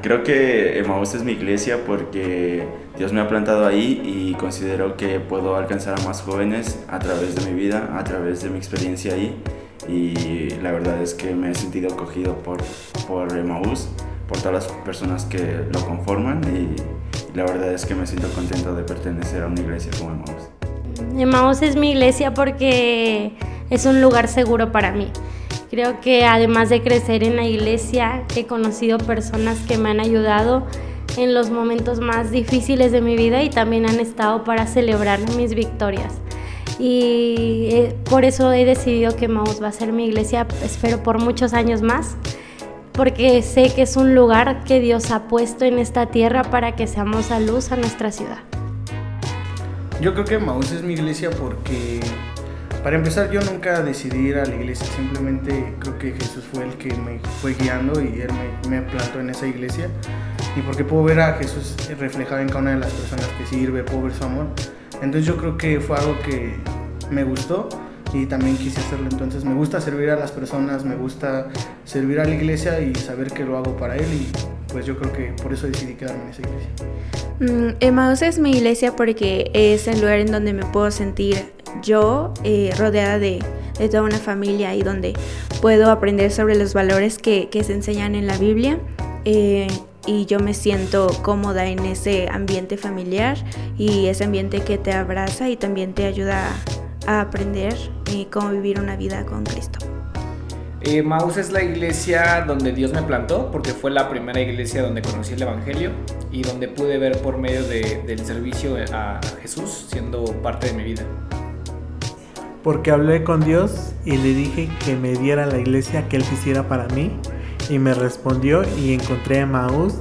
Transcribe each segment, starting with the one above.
Creo que Emmaús es mi iglesia porque Dios me ha plantado ahí y considero que puedo alcanzar a más jóvenes a través de mi vida, a través de mi experiencia ahí. Y la verdad es que me he sentido acogido por Emmaús, por todas las personas que lo conforman y la verdad es que me siento contento de pertenecer a una iglesia como Emmaús. Emmaús es mi iglesia porque es un lugar seguro para mí. Creo que además de crecer en la iglesia, he conocido personas que me han ayudado en los momentos más difíciles de mi vida y también han estado para celebrar mis victorias. Y por eso he decidido que Emmaús va a ser mi iglesia, espero por muchos años más, porque sé que es un lugar que Dios ha puesto en esta tierra para que seamos a luz a nuestra ciudad. Yo creo que Emmaús es mi iglesia porque, para empezar, yo nunca decidí ir a la iglesia, simplemente creo que Jesús fue el que me fue guiando y Él me plantó en esa iglesia. Y porque puedo ver a Jesús reflejado en cada una de las personas que sirve, puedo ver su amor. Entonces yo creo que fue algo que me gustó y también quise hacerlo. Entonces me gusta servir a las personas, me gusta servir a la iglesia y saber que lo hago para Él, y pues yo creo que por eso decidí quedarme en esa iglesia. Emmaús es mi iglesia porque es el lugar en donde me puedo sentir yo, rodeada de toda una familia, y donde puedo aprender sobre los valores que se enseñan en la Biblia, y yo me siento cómoda en ese ambiente familiar y ese ambiente que te abraza y también te ayuda a aprender cómo vivir una vida con Cristo. Emmaús es la iglesia donde Dios me plantó, porque fue la primera iglesia donde conocí el Evangelio y donde pude ver por medio del servicio a Jesús siendo parte de mi vida. Porque hablé con Dios y le dije que me diera la iglesia que Él quisiera para mí, y me respondió y encontré a Emmaús,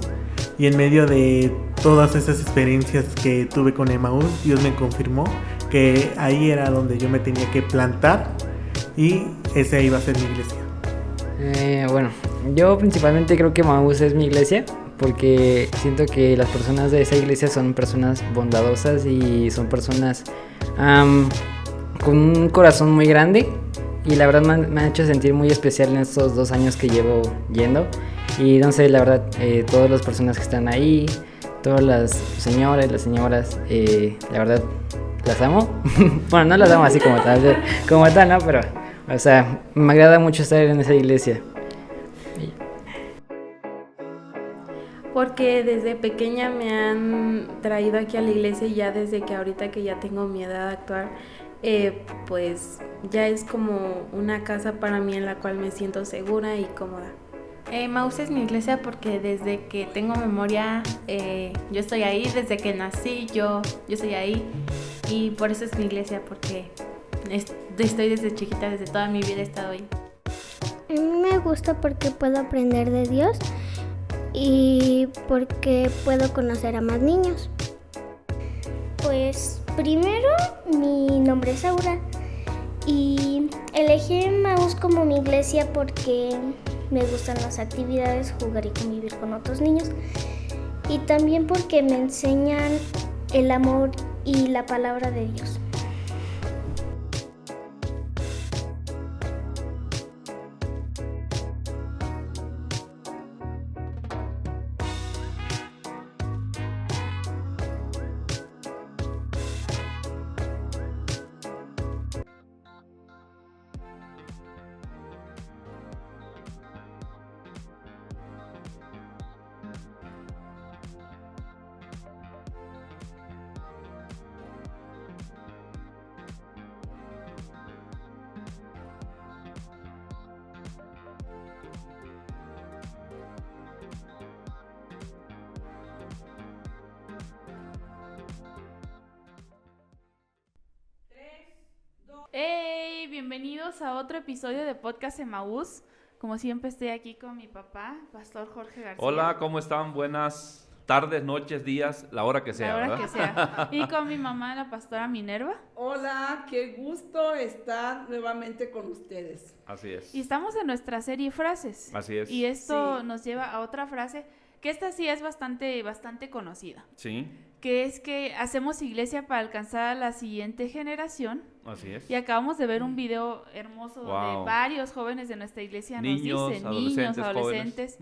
y en medio de todas esas experiencias que tuve con Emmaús, Dios me confirmó que ahí era donde yo me tenía que plantar y esa iba a ser mi iglesia. Bueno, yo principalmente creo que Emmaús es mi iglesia porque siento que las personas de esa iglesia son personas bondadosas y son personas con un corazón muy grande, y la verdad me han hecho sentir muy especial en estos 2 años que llevo yendo. Y no sé, la verdad, todas las personas que están ahí, todas las señoras, la verdad, las amo. Bueno, no las amo así como tal, ¿no? Pero, o sea, me agrada mucho estar en esa iglesia. Porque desde pequeña me han traído aquí a la iglesia, y ya desde que ahorita que ya tengo mi edad actual, pues ya es como una casa para mí en la cual me siento segura y cómoda. Emmaús es mi iglesia porque desde que tengo memoria yo estoy ahí, desde que nací yo estoy ahí, y por eso es mi iglesia, porque estoy desde chiquita, desde toda mi vida he estado ahí. A mí me gusta porque puedo aprender de Dios y porque puedo conocer a más niños. Pues primero, mi nombre es Aura y elegí Emmaús como mi iglesia porque me gustan las actividades, jugar y convivir con otros niños, y también porque me enseñan el amor y la palabra de Dios. ¡Hey! Bienvenidos a otro episodio de Podcast Emmaús. Como siempre estoy aquí con mi papá, Pastor Jorge García. Hola, ¿cómo están? Buenas tardes, noches, días, la hora que sea, La hora ¿verdad? que sea. Y con mi mamá, la pastora Minerva. Hola, qué gusto estar nuevamente con ustedes. Así es. Y estamos en nuestra serie Frases. Así es. Y esto nos lleva a otra frase, que esta sí es bastante conocida. Sí. Que es que hacemos iglesia para alcanzar a la siguiente generación. Así es. Y acabamos de ver un video hermoso donde varios jóvenes de nuestra iglesia nos dicen, niños, adolescentes,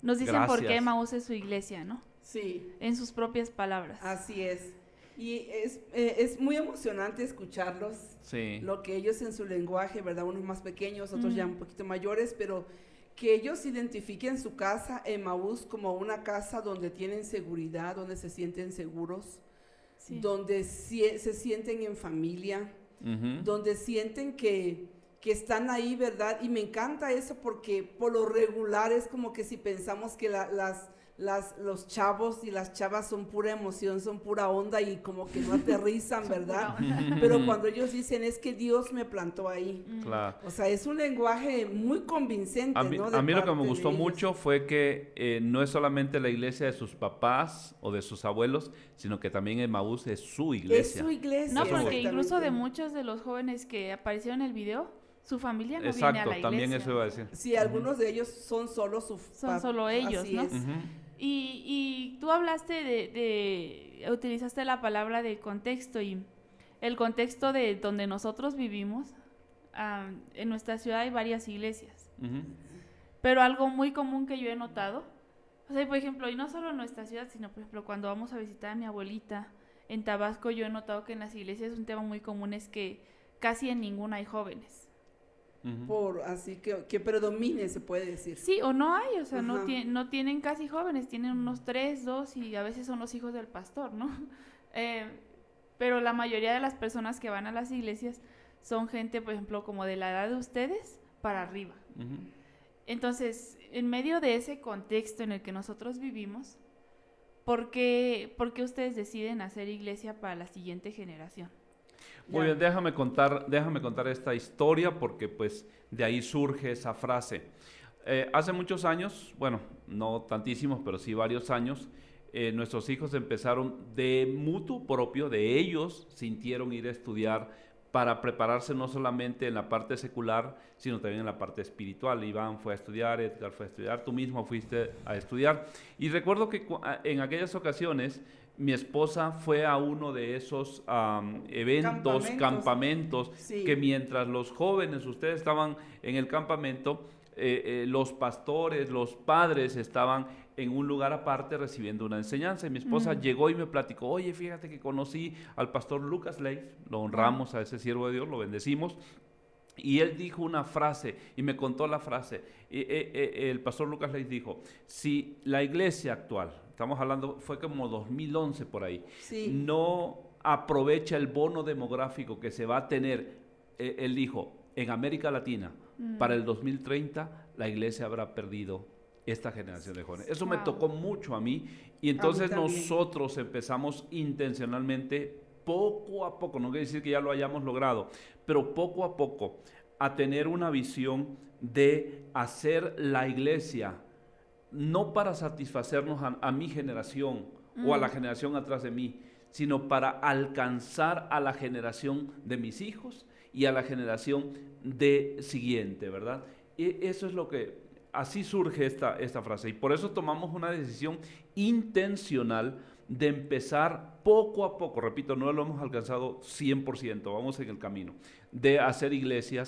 nos dicen por qué Gracias. Emaús es su iglesia, ¿no? Sí, En sus propias palabras. así es. Y es muy emocionante escucharlos, Sí. lo que ellos en su lenguaje, ¿verdad? Unos más pequeños, otros ya un poquito mayores, pero que ellos identifiquen su casa, Emaús, como una casa donde tienen seguridad, donde se sienten seguros, Sí. donde se sienten en familia, Ujú. donde sienten que están ahí, ¿verdad? Y me encanta eso porque por lo regular es como que si pensamos que los chavos y las chavas son pura emoción, son pura onda y como que no aterrizan, ¿verdad? Pero cuando ellos dicen es que Dios me plantó ahí. Claro. O sea, es un lenguaje muy convincente, A mí, ¿no? a mí lo que me parte de gustó ellos. mucho fue que no es solamente la iglesia de sus papás o de sus abuelos, sino que también Emaús es su Es iglesia. su iglesia. No, porque exactamente. incluso de muchos de los jóvenes que aparecieron en el video, su familia no viene a Exacto, la iglesia. también eso iba a decir. Sí, algunos de ellos son solo Son solo ellos, así ¿no? es. Ujú. Y tú hablaste utilizaste la palabra de contexto y el contexto de donde nosotros vivimos, en nuestra ciudad hay varias iglesias, Ujú. pero algo muy común que yo he notado, o sea, por ejemplo, y no solo en nuestra ciudad, sino por ejemplo cuando vamos a visitar a mi abuelita en Tabasco, yo he notado que en las iglesias un tema muy común es que casi en ninguna hay jóvenes. Ujú. Así que predomine, se puede decir. Sí, o no hay, o sea, Ajá. no tienen casi jóvenes, tienen unos 3, 2 y a veces son los hijos del pastor, ¿no? Pero la mayoría de las personas que van a las iglesias son gente, por ejemplo, como de la edad de ustedes para arriba. Ujú. Entonces, en medio de ese contexto en el que nosotros vivimos, ¿por qué ustedes deciden hacer iglesia para la siguiente generación? Muy bien, déjame contar esta historia porque pues de ahí surge esa frase. Hace muchos años, bueno, no tantísimos, pero sí varios años, nuestros hijos empezaron de mutuo propio, de ellos sintieron ir a estudiar para prepararse no solamente en la parte secular, sino también en la parte espiritual. Iván fue a estudiar, Edgar fue a estudiar, tú mismo fuiste a estudiar. Y recuerdo que en aquellas ocasiones mi esposa fue a uno de esos eventos, campamentos, Sí. que mientras los jóvenes, ustedes estaban en el campamento, los pastores, los padres estaban en un lugar aparte recibiendo una enseñanza. Y mi esposa llegó y me platicó, oye, fíjate que conocí al pastor Lucas Leigh, lo honramos a ese siervo de Dios, lo bendecimos. Y él dijo una frase, y me contó la frase. El pastor Lucas Leigh dijo, si la iglesia actual, estamos hablando, fue como 2011 por ahí, Sí. no aprovecha el bono demográfico que se va a tener, él dijo, en América Latina, para el 2030, la iglesia habrá perdido esta generación de jóvenes. Eso me Wow. tocó mucho a mí, y entonces también. nosotros empezamos intencionalmente, poco a poco, no quiere decir que ya lo hayamos logrado, pero poco a poco, a tener una visión de hacer la iglesia, no para satisfacernos a mi generación o a la generación atrás de mí, sino para alcanzar a la generación de mis hijos y a la generación de siguiente, ¿verdad? Y eso es lo que, así surge esta frase, y por eso tomamos una decisión intencional de empezar poco a poco, repito, no lo hemos alcanzado 100%, vamos en el camino, de hacer iglesia,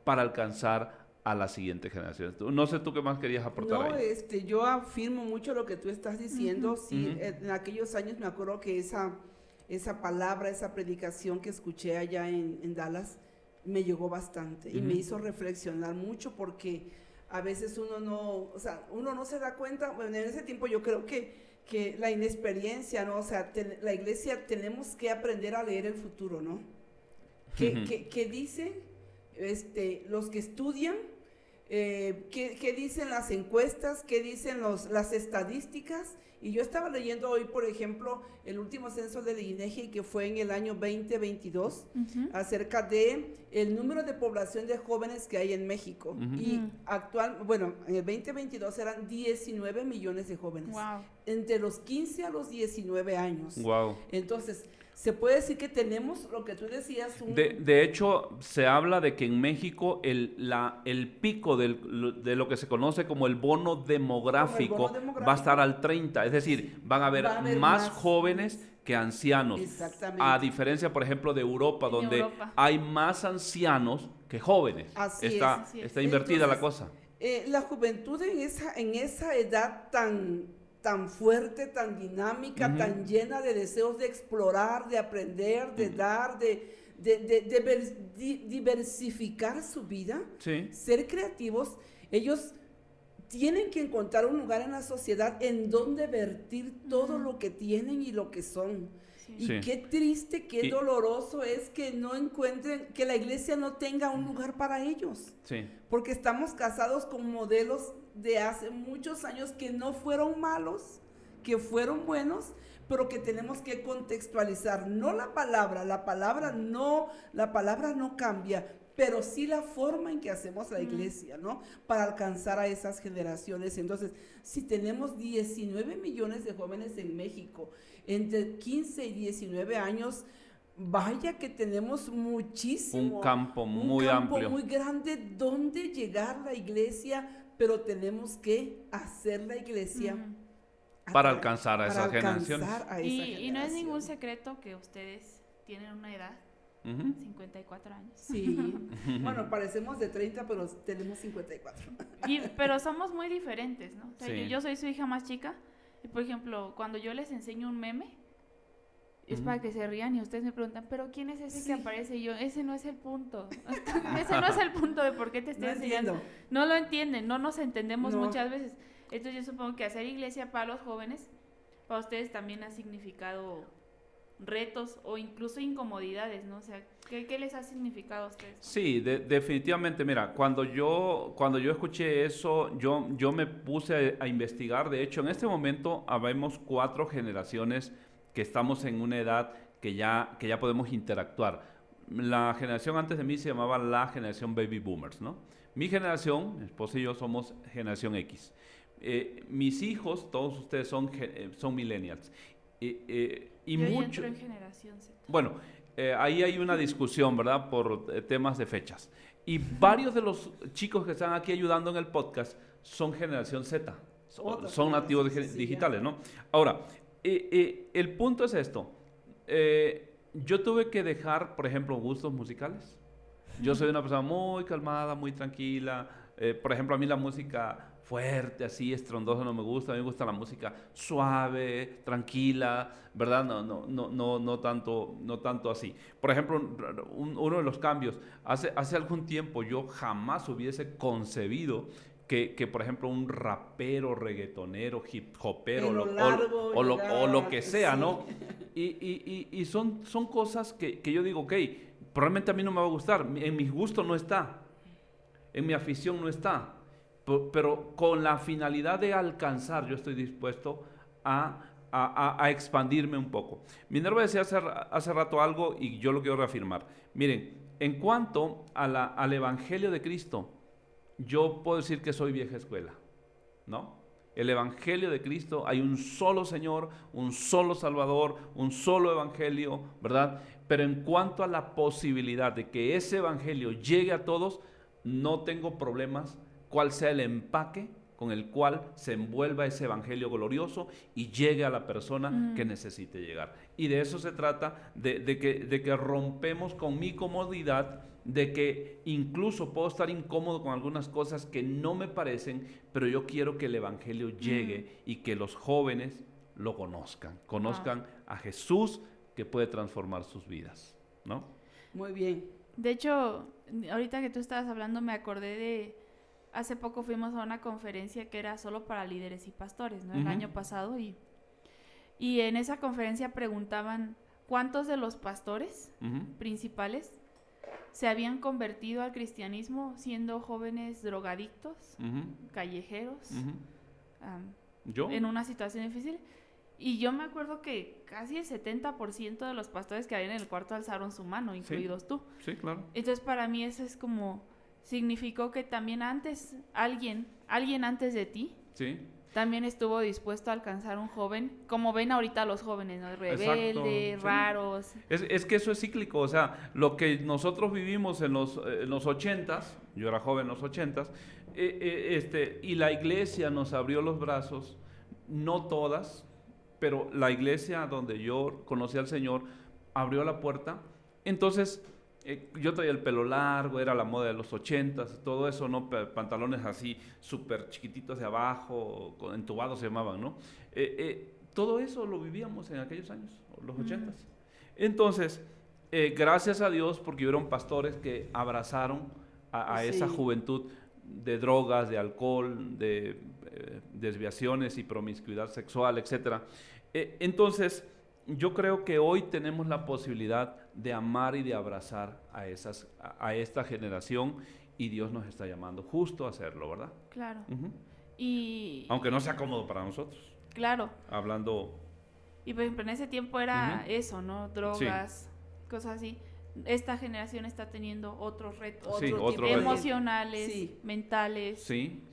para alcanzar a la siguiente generación. No sé tú qué más querías aportar No, ahí. yo afirmo mucho lo que tú estás diciendo. Sí, Ujú. en aquellos años me acuerdo que esa palabra, esa predicación que escuché allá en Dallas me llegó bastante y me hizo reflexionar mucho porque a veces uno no se da cuenta. Bueno, en ese tiempo yo creo que la inexperiencia, ¿no? O sea, la iglesia tenemos que aprender a leer el futuro, ¿no? ¿Qué dice los que estudian? ¿Qué dicen las encuestas? ¿Qué dicen las estadísticas? Y yo estaba leyendo hoy, por ejemplo, el último censo de INEGI, que fue en el año 2022, acerca de el número de población de jóvenes que hay en México. Y en el 2022 eran 19 millones de jóvenes. Wow. Entre los 15 a los 19 años. Wow. Entonces, se puede decir que tenemos lo que tú decías. De hecho, se habla de que en México el pico de lo que se conoce como el bono demográfico va a estar al 30, es decir, va a haber más jóvenes que ancianos. Exactamente. A diferencia, por ejemplo, de Europa, donde hay más ancianos que jóvenes. Así está es. invertida Entonces, la cosa. la juventud en esa edad tan fuerte, tan dinámica, tan llena de deseos de explorar, de aprender, de dar, de diversificar su vida, ser creativos, ellos tienen que encontrar un lugar en la sociedad en donde vertir todo lo que tienen y lo que son. Y qué triste, qué doloroso es que no encuentren, que la iglesia no tenga un lugar para ellos. Porque estamos casados con modelos de hace muchos años que no fueron malos, que fueron buenos, pero que tenemos que contextualizar. No la palabra no cambia, pero sí la forma en que hacemos la iglesia, ¿no? Para alcanzar a esas generaciones. Entonces, si tenemos 19 millones de jóvenes en México, entre 15 y 19 años, vaya que tenemos muchísimo. Un campo muy amplio. Muy grande donde llegar la iglesia, pero tenemos que hacer la iglesia. Para alcanzar a esas generaciones. Y no es ningún secreto que ustedes tienen una edad. 54 años. Sí. Bueno, parecemos de 30, pero tenemos 54. Pero somos muy diferentes, ¿no? O sea, yo soy su hija más chica. Y por ejemplo, cuando yo les enseño un meme, es para que se rían y ustedes me preguntan, ¿pero quién es ese que aparece? Y yo, ese no es el punto. Ese no es el punto de por qué te estoy enseñando. No lo entienden, no nos entendemos muchas veces. Entonces yo supongo que hacer iglesia para los jóvenes, para ustedes también ha significado retos o incluso incomodidades, ¿no? O sea, ¿qué les ha significado a ustedes? Sí, definitivamente. Mira, cuando yo escuché eso, yo me puse a investigar. De hecho, en este momento habemos 4 generaciones que estamos en una edad que ya podemos interactuar. La generación antes de mí se llamaba la generación Baby Boomers, ¿no? Mi generación, mi esposa y yo somos generación X. Mis hijos, todos ustedes son millennials. Yo entro en generación Z. Bueno, ahí hay una discusión, ¿verdad? Por temas de fechas. Y varios de los chicos que están aquí ayudando en el podcast son generación Z. Son nativos digitales, ¿no? Ahora, el punto es esto. Yo tuve que dejar, por ejemplo, gustos musicales. Yo soy una persona muy calmada, muy tranquila. Por ejemplo, a mí la música fuerte, así, estrondosa no me gusta. A mí me gusta la música suave, tranquila, ¿verdad? No tanto así. Por ejemplo, uno de los cambios, hace algún tiempo yo jamás hubiese concebido que por ejemplo, un rapero, reggaetonero, hip hopero o lo que sea, ¿no? Y son cosas que yo digo, ok, probablemente a mí no me va a gustar, en mis gustos no está, en mi afición no está, pero con la finalidad de alcanzar, yo estoy dispuesto a expandirme un poco. Minerva decía hace rato algo y yo lo quiero reafirmar. Miren, en cuanto al Evangelio de Cristo, yo puedo decir que soy vieja escuela, ¿no? El Evangelio de Cristo, hay un solo Señor, un solo Salvador, un solo Evangelio, ¿verdad? Pero en cuanto a la posibilidad de que ese Evangelio llegue a todos, no tengo problemas cuál sea el empaque con el cual se envuelva ese Evangelio glorioso y llegue a la persona que necesite llegar. Y de eso se trata, de que rompemos con mi comodidad, de que incluso puedo estar incómodo con algunas cosas que no me parecen, pero yo quiero que el Evangelio llegue y que los jóvenes lo conozcan a Jesús que puede transformar sus vidas, ¿no? Muy bien. De hecho, ahorita que tú estabas hablando me acordé de... Hace poco fuimos a una conferencia que era solo para líderes y pastores, ¿no? El año pasado y en esa conferencia preguntaban cuántos de los pastores principales se habían convertido al cristianismo siendo jóvenes drogadictos, callejeros, ¿Yo? En una situación difícil. Y yo me acuerdo que casi el 70% de los pastores que habían en el cuarto alzaron su mano, incluidos tú. Sí, claro. Entonces para mí eso es como... significó que también antes, alguien antes de ti, también estuvo dispuesto a alcanzar un joven, como ven ahorita los jóvenes, ¿no? Rebeldes, raros. Es que eso es cíclico, o sea, lo que nosotros vivimos en los 80s, yo era joven en los 80s, y la iglesia nos abrió los brazos, no todas, pero la iglesia donde yo conocí al Señor abrió la puerta. Entonces yo traía el pelo largo, era la moda de los 80s, todo eso, ¿no? Pantalones así súper chiquititos de abajo, entubados se llamaban, ¿no? Todo eso lo vivíamos en aquellos años, los 80s. Entonces, gracias a Dios, porque hubieron pastores que abrazaron a esa juventud de drogas, de alcohol, de desviaciones y promiscuidad sexual, etc. Entonces, yo creo que hoy tenemos la posibilidad de amar y de abrazar a esta generación, y Dios nos está llamando justo a hacerlo, ¿verdad? Claro. Y aunque no sea cómodo para nosotros. Claro. Hablando... Y por ejemplo, en ese tiempo era eso, ¿no? Drogas, cosas así. Esta generación está teniendo otros retos, emocionales, mentales. Sí.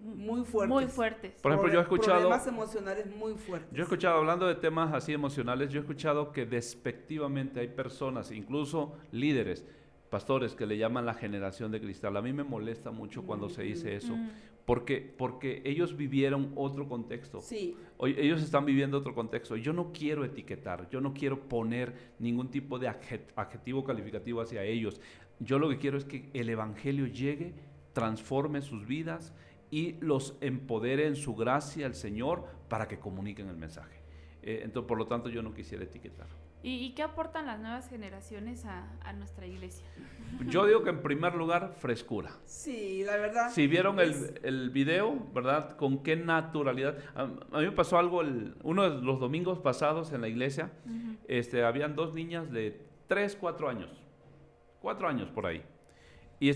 Muy fuertes. Muy fuertes. Por ejemplo, yo he escuchado... Problemas emocionales muy fuertes. Yo he escuchado, hablando de temas así emocionales, yo he escuchado que despectivamente hay personas, incluso líderes, pastores, que le llaman la generación de cristal. A mí me molesta mucho cuando se dice eso, porque ellos vivieron otro contexto. Sí. Ellos están viviendo otro contexto. Yo no quiero etiquetar, yo no quiero poner ningún tipo de adjetivo calificativo hacia ellos. Yo lo que quiero es que el evangelio llegue, transforme sus vidas y los empodere en su gracia el Señor para que comuniquen el mensaje. Entonces, por lo tanto, yo no quisiera etiquetar. ¿Y qué aportan las nuevas generaciones a nuestra iglesia? Yo digo que en primer lugar, frescura. Sí, la verdad. Si vieron el video, ¿verdad? Con qué naturalidad. A mí me pasó algo uno de los domingos pasados en la iglesia. Habían dos niñas de 3, 4 años. 4 años por ahí. Y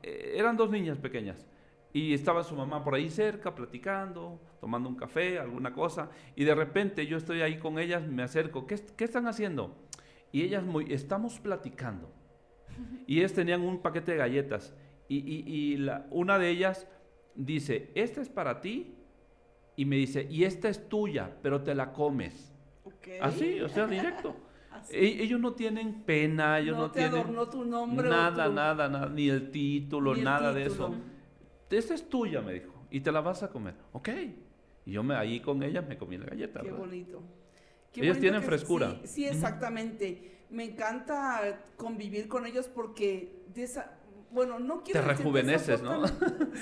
eran dos niñas pequeñas. Y estaba su mamá por ahí cerca, platicando, tomando un café, alguna cosa. Y de repente yo estoy ahí con ellas, me acerco. ¿Qué están haciendo? Y ellas estamos platicando. Y ellas tenían un paquete de galletas. Y una de ellas dice, esta es para ti. Y me dice, y esta es tuya, pero te la comes. Okay. Así, o sea, directo. Ellos no tienen pena, ellos no tienen... adornó tu nombre. Nada, ni el título, nada de eso. Esta es tuya, me dijo, y te la vas a comer. Ok. Y yo ahí con ellas me comí la galleta. Qué ¿verdad? bonito. Ellos tienen frescura. Sí, exactamente. Me encanta convivir con ellos porque no quiero te rejuveneces, ¿no?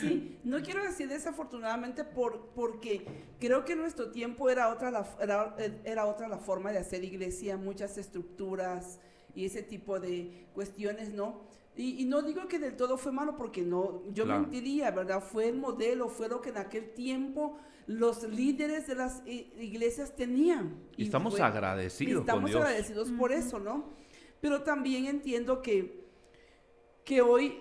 Sí, no quiero decir desafortunadamente porque creo que en nuestro tiempo era otra la forma de hacer iglesia, muchas estructuras y ese tipo de cuestiones, ¿no? Y no digo que del todo fue malo, porque yo mentiría, ¿verdad? Fue el modelo, fue lo que en aquel tiempo los líderes de las iglesias tenían. Y estamos agradecidos con Dios. Estamos agradecidos por eso, ¿no? Pero también entiendo que hoy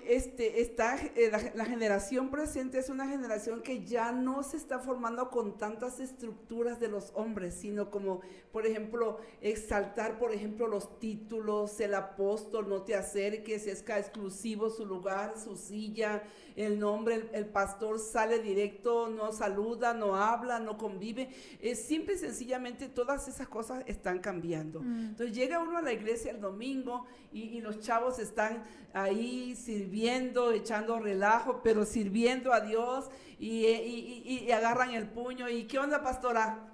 la generación presente es una generación que ya no se está formando con tantas estructuras de los hombres, sino como, por ejemplo, exaltar, por ejemplo, los títulos, el apóstol, no te acerques, es exclusivo su lugar, su silla, el nombre, el pastor sale directo, no saluda, no habla, no convive. Simple y sencillamente todas esas cosas están cambiando. Entonces llega uno a la iglesia el domingo y los chavos están ahí sirviendo, echando relajo, pero sirviendo a Dios y agarran el puño. ¿Y qué onda, pastora?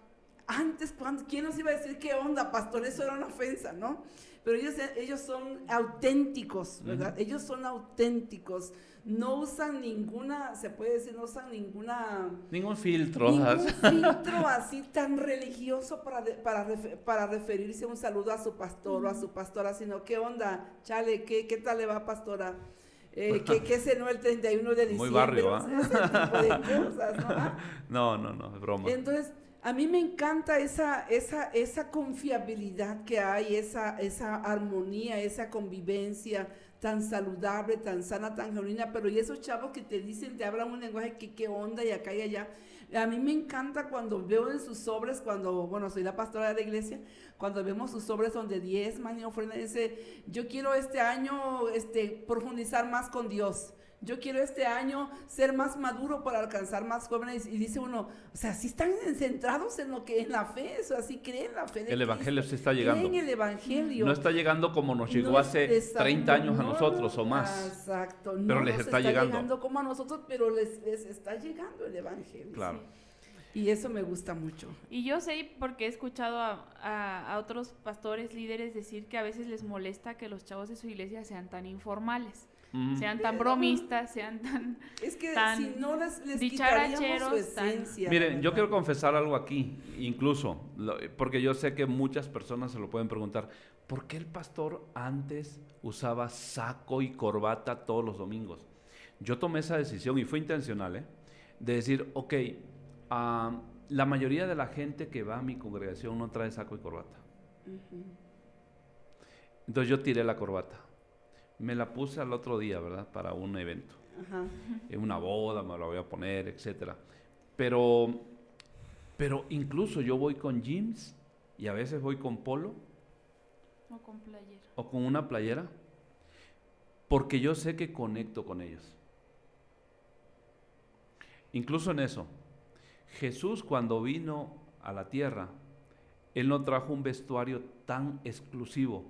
Antes, ¿quién nos iba a decir qué onda, pastor? Eso era una ofensa, ¿no? Pero ellos son auténticos, ¿verdad? Ellos son auténticos. No usan ninguna, se puede decir, no usan ningún filtro. Ningún filtro así tan religioso para referirse a un saludo a su pastor o a su pastora, sino ¿qué onda? Chale, ¿qué tal le va, pastora? ¿Qué cenó el 31 de diciembre? Muy barrio, ¿ah? Ese tipo de cosas, ¿no? No, es broma. Entonces, a mí me encanta esa confiabilidad que hay, esa armonía, esa convivencia tan saludable, tan sana, tan genuina. Pero y esos chavos que te hablan un lenguaje que qué onda y acá y allá. A mí me encanta cuando veo en sus sobres, soy la pastora de la iglesia, cuando vemos sus sobres donde diezman y ofrendan, dice, yo quiero este año profundizar más con Dios. Yo quiero este año ser más maduro para alcanzar más jóvenes. Y dice uno, o sea, si están centrados en la fe, o sea, si creen la fe de el evangelio se está llegando. Creen el evangelio. No está llegando como nos llegó hace 30 años a nosotros o más. Exacto. Pero les está llegando como a nosotros, pero les está llegando el evangelio. Claro. Y eso me gusta mucho. Y yo sé porque he escuchado a otros pastores, líderes decir que a veces les molesta que los chavos de su iglesia sean tan informales, sean tan bromistas, sean tan... Es que tan si no les quitaríamos dicharacheros, su esencia. Miren, yo quiero confesar algo aquí, incluso, porque yo sé que muchas personas se lo pueden preguntar. ¿Por qué el pastor antes usaba saco y corbata todos los domingos? Yo tomé esa decisión y fue intencional, de decir, ok, la mayoría de la gente que va a mi congregación no trae saco y corbata. Entonces yo tiré la corbata. Me la puse al otro día, ¿verdad? Para un evento. Ajá. En una boda me la voy a poner, etcétera. Pero incluso yo voy con jeans y a veces voy con polo. O con playera. O con una playera. Porque yo sé que conecto con ellos. Incluso en eso. Jesús, cuando vino a la tierra, Él no trajo un vestuario tan exclusivo.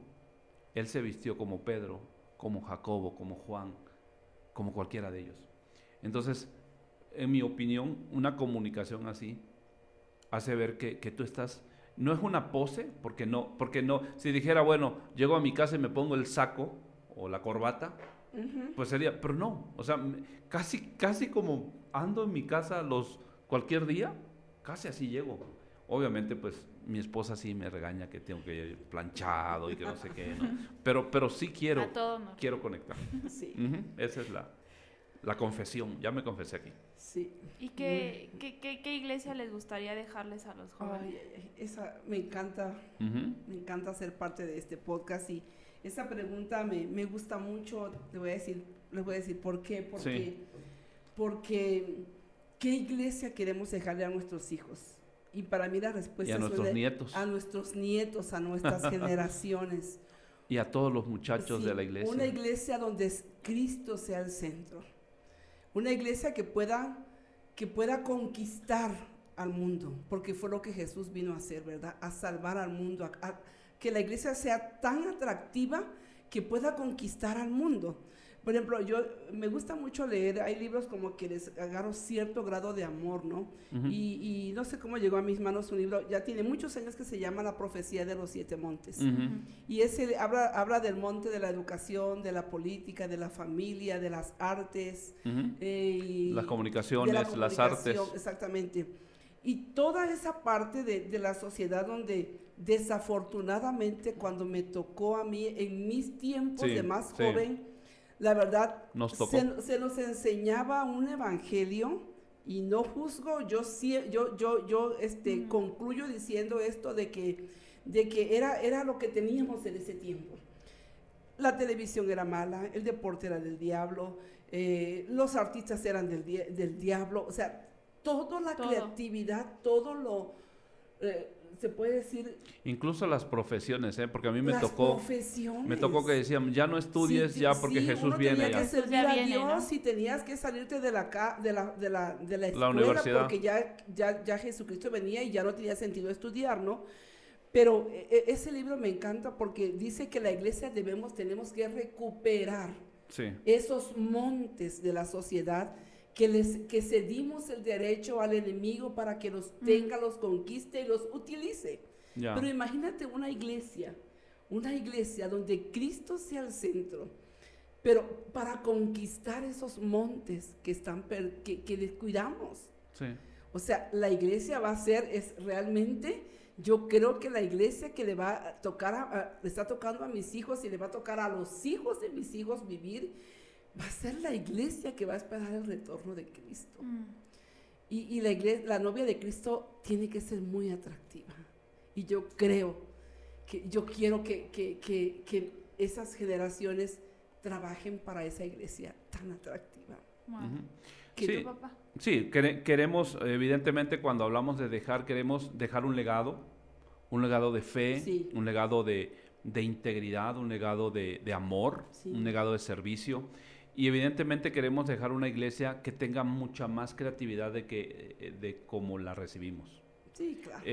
Él se vistió como Pedro, como Jacobo, como Juan, como cualquiera de ellos. Entonces, en mi opinión, una comunicación así hace ver que tú estás... No es una pose, porque no, si dijera, bueno, llego a mi casa y me pongo el saco o la corbata, pues sería, pero no, o sea, casi como ando en mi casa cualquier día, casi así llego. Obviamente, pues, mi esposa sí me regaña que tengo que ir planchado y que no sé qué, ¿no? Pero sí quiero conectar. Sí. Esa es la confesión, ya me confesé aquí. Sí. ¿Y qué iglesia les gustaría dejarles a los jóvenes? Esa me encanta ser parte de este podcast y esa pregunta me gusta mucho. Les voy a decir por qué. Porque ¿qué iglesia queremos dejarle a nuestros hijos? Y para mí la respuesta es a nuestros nietos. A nuestros nietos, a nuestras generaciones. Y a todos los muchachos de la iglesia. Una iglesia donde Cristo sea el centro. Una iglesia que pueda conquistar al mundo, porque fue lo que Jesús vino a hacer, ¿verdad? A salvar al mundo, que la iglesia sea tan atractiva que pueda conquistar al mundo. Por ejemplo, me gusta mucho leer, hay libros como que les agarro cierto grado de amor, ¿no? Y no sé cómo llegó a mis manos un libro, ya tiene muchos años, que se llama La Profecía de los 7 Montes. Y ese habla del monte de la educación, de la política, de la familia, de las artes. Las comunicaciones, las artes. Exactamente. Y toda esa parte de la sociedad donde desafortunadamente cuando me tocó a mí en mis tiempos de más joven, la verdad, se nos enseñaba un evangelio, y no juzgo, yo concluyo diciendo esto de que era lo que teníamos en ese tiempo. La televisión era mala, el deporte era del diablo, los artistas eran del diablo, o sea, toda la creatividad, todo lo... se puede decir, incluso las profesiones, porque a mí me tocó que decían, ya no estudies porque Jesús viene ya. Tenías que servir a Dios, y tenías que salirte de la escuela, universidad, porque ya Jesucristo venía y ya no tenía sentido estudiar, ¿no? Pero ese libro me encanta porque dice que la iglesia tenemos que recuperar esos montes de la sociedad que cedimos el derecho al enemigo para que los tenga, los conquiste y los utilice. Pero imagínate una iglesia donde Cristo sea el centro, pero para conquistar esos montes que descuidamos. O sea, la iglesia va a ser, realmente, yo creo que la iglesia que le va a tocar, le está tocando a mis hijos y le va a tocar a los hijos de mis hijos vivir, va a ser la iglesia que va a esperar el retorno de Cristo. Y la novia de Cristo tiene que ser muy atractiva. Y yo quiero que esas generaciones trabajen para esa iglesia tan atractiva. Sí, papá? Sí, queremos, evidentemente, cuando hablamos de queremos dejar un legado de fe, un legado de integridad, un legado de amor, un legado de servicio. Y evidentemente queremos dejar una iglesia que tenga mucha más creatividad de cómo la recibimos. Sí, claro.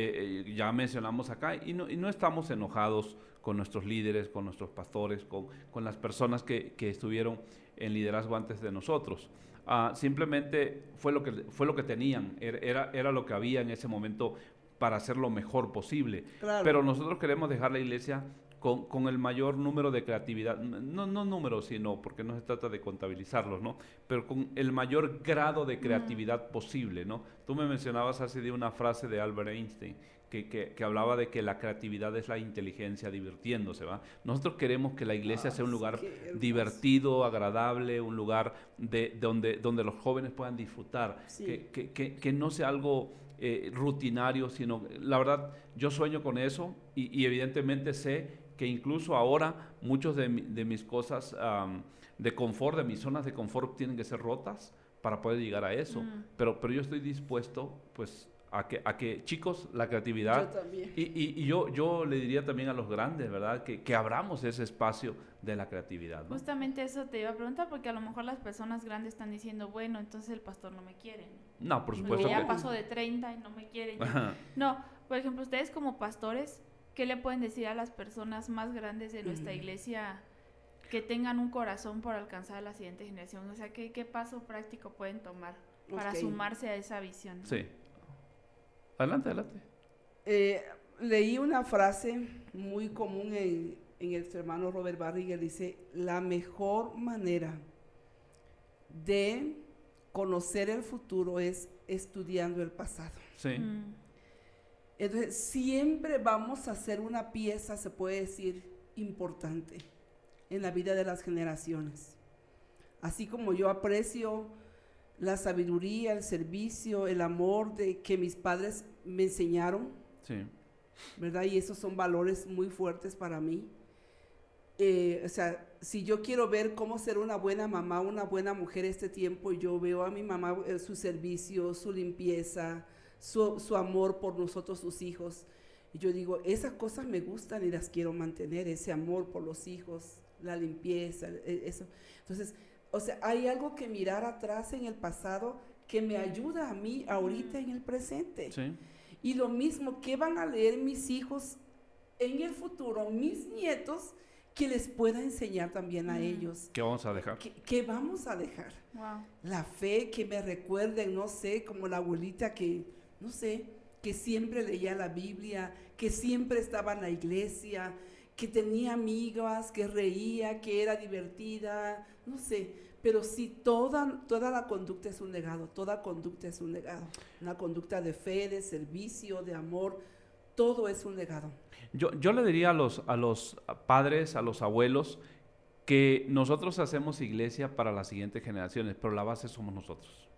Ya mencionamos acá, y no estamos enojados con nuestros líderes, con nuestros pastores, con las personas que estuvieron en liderazgo antes de nosotros. simplemente fue lo que tenían, era lo que había en ese momento para hacer lo mejor posible. Claro. Pero nosotros queremos dejar la iglesia con el mayor número de creatividad, no número, sino porque no se trata de contabilizarlos, ¿no? Pero con el mayor grado de creatividad posible, ¿no? Tú me mencionabas hace día una frase de Albert Einstein que hablaba de que la creatividad es la inteligencia divirtiéndose, ¿va? Nosotros queremos que la iglesia sea un lugar divertido, agradable, un lugar donde los jóvenes puedan disfrutar, Sí. que no sea algo rutinario, sino, la verdad, yo sueño con eso y evidentemente sé que incluso ahora muchos de mis cosas de confort, de mis zonas de confort tienen que ser rotas para poder llegar a eso, pero yo estoy dispuesto pues a que chicos, la creatividad, Yo también. y yo le diría también a los grandes, ¿verdad? Que abramos ese espacio de la creatividad, ¿no? Justamente eso te iba a preguntar, porque a lo mejor las personas grandes están diciendo, bueno, entonces el pastor no me quiere. No, por Porque supuesto ya que... pasó de 30 y no me quieren. Ajá. No, por ejemplo, ustedes como pastores, ¿qué le pueden decir a las personas más grandes de nuestra iglesia que tengan un corazón por alcanzar a la siguiente generación? O sea, ¿qué paso práctico pueden tomar para Ok. sumarse a esa visión? Sí. Adelante. Leí una frase muy común en el hermano Robert Barriger, dice, la mejor manera de conocer el futuro es estudiando el pasado. Sí. Entonces, siempre vamos a ser una pieza, se puede decir, importante en la vida de las generaciones. Así como yo aprecio la sabiduría, el servicio, el amor de que mis padres me enseñaron, Sí. ¿verdad? Y esos son valores muy fuertes para mí. O sea, si yo quiero ver cómo ser una buena mamá, una buena mujer este tiempo, yo veo a mi mamá, su servicio, su limpieza, su amor por nosotros, sus hijos. Y yo digo, esas cosas me gustan y las quiero mantener, ese amor por los hijos, la limpieza, eso. Entonces, o sea, hay algo que mirar atrás en el pasado que me ayuda a mí ahorita en el presente. Sí. Y lo mismo, ¿qué van a leer mis hijos en el futuro, mis nietos, que les pueda enseñar también a ellos? ¿Qué vamos a dejar? ¿Qué vamos a dejar? Wow. La fe, que me recuerden, no sé, como la abuelita que, no sé, que siempre leía la Biblia, que siempre estaba en la iglesia, que tenía amigas, que reía, que era divertida, no sé, pero sí, toda la conducta es un legado, toda conducta es un legado, una conducta de fe, de servicio, de amor, todo es un legado. Yo le diría a los padres, a los abuelos, que nosotros hacemos iglesia para las siguientes generaciones, pero la base somos nosotros.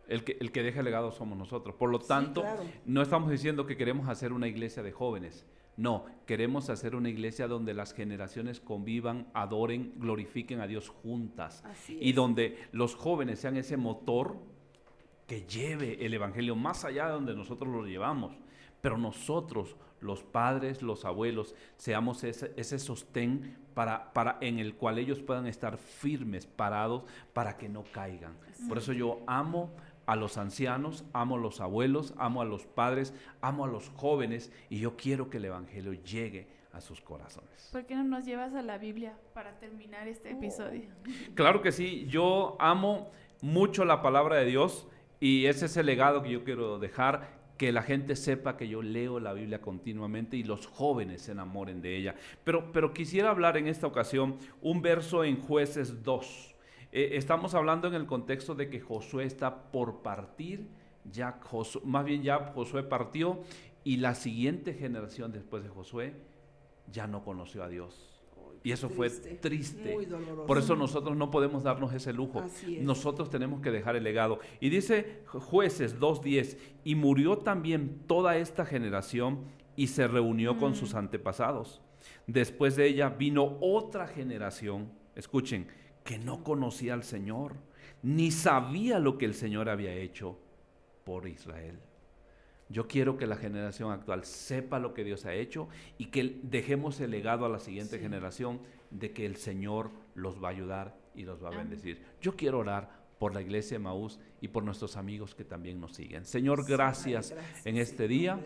El que deja el legado somos nosotros. Por lo tanto, claro. No estamos diciendo que queremos hacer una iglesia de jóvenes. No, queremos hacer una iglesia donde las generaciones convivan, adoren, glorifiquen a Dios juntas. Así Y es. donde los jóvenes sean ese motor que lleve el evangelio más allá de donde nosotros lo llevamos. Pero nosotros, los padres, los abuelos, seamos ese sostén para en el cual ellos puedan estar firmes, parados, para que no caigan. Por eso yo amo a los ancianos, amo a los abuelos, amo a los padres, amo a los jóvenes, y yo quiero que el evangelio llegue a sus corazones. ¿Por qué no nos llevas a la Biblia para terminar este episodio? Claro que sí, yo amo mucho la palabra de Dios y ese es el legado que yo quiero dejar, que la gente sepa que yo leo la Biblia continuamente y los jóvenes se enamoren de ella. Pero quisiera hablar en esta ocasión un verso en Jueces 2. Estamos hablando en el contexto de que Josué está por partir, ya Josué partió y la siguiente generación después de Josué ya no conoció a Dios. Y eso fue triste. Muy doloroso. Por eso nosotros no podemos darnos ese lujo. Así es. Nosotros tenemos que dejar el legado. Y dice Jueces 2:10, y murió también toda esta generación y se reunió con sus antepasados. Después de ella vino otra generación, escuchen, que no conocía al Señor, ni sabía lo que el Señor había hecho por Israel. Yo quiero que la generación actual sepa lo que Dios ha hecho y que dejemos el legado a la siguiente generación de que el Señor los va a ayudar y los va a bendecir. Yo quiero orar por la iglesia de Emaús y por nuestros amigos que también nos siguen. Señor, gracias en este día.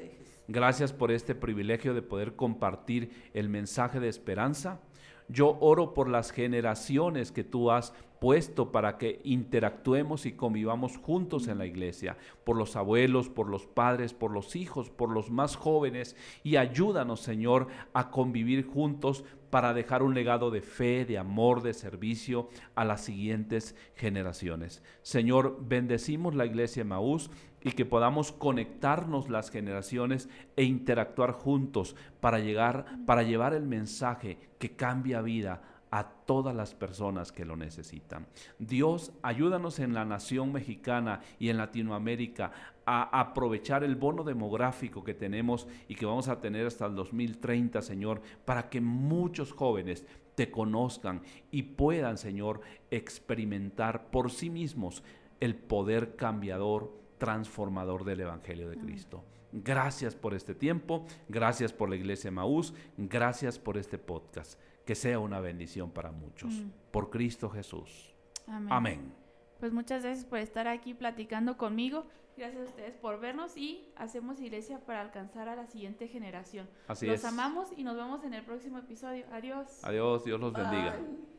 Gracias por este privilegio de poder compartir el mensaje de esperanza. Yo oro por las generaciones que tú has puesto para que interactuemos y convivamos juntos en la iglesia, por los abuelos, por los padres, por los hijos, por los más jóvenes, y ayúdanos, Señor, a convivir juntos para dejar un legado de fe, de amor, de servicio a las siguientes generaciones. Señor, bendecimos la iglesia Emaús y que podamos conectarnos las generaciones e interactuar juntos para llevar el mensaje que cambia vida a todas las personas que lo necesitan. Dios, ayúdanos en la nación mexicana y en Latinoamérica a aprovechar el bono demográfico que tenemos y que vamos a tener hasta el 2030, Señor, para que muchos jóvenes te conozcan y puedan, Señor, experimentar por sí mismos el poder cambiador, transformador del Evangelio de Cristo. Gracias por este tiempo, gracias por la Iglesia Emaús, gracias por este podcast. Que sea una bendición para muchos. Por Cristo Jesús. Amén. Amén. Pues muchas gracias por estar aquí platicando conmigo. Gracias a ustedes por vernos y hacemos iglesia para alcanzar a la siguiente generación. Así Los es. amamos y nos vemos en el próximo episodio. Adiós. Adiós, Dios los bendiga. Bye.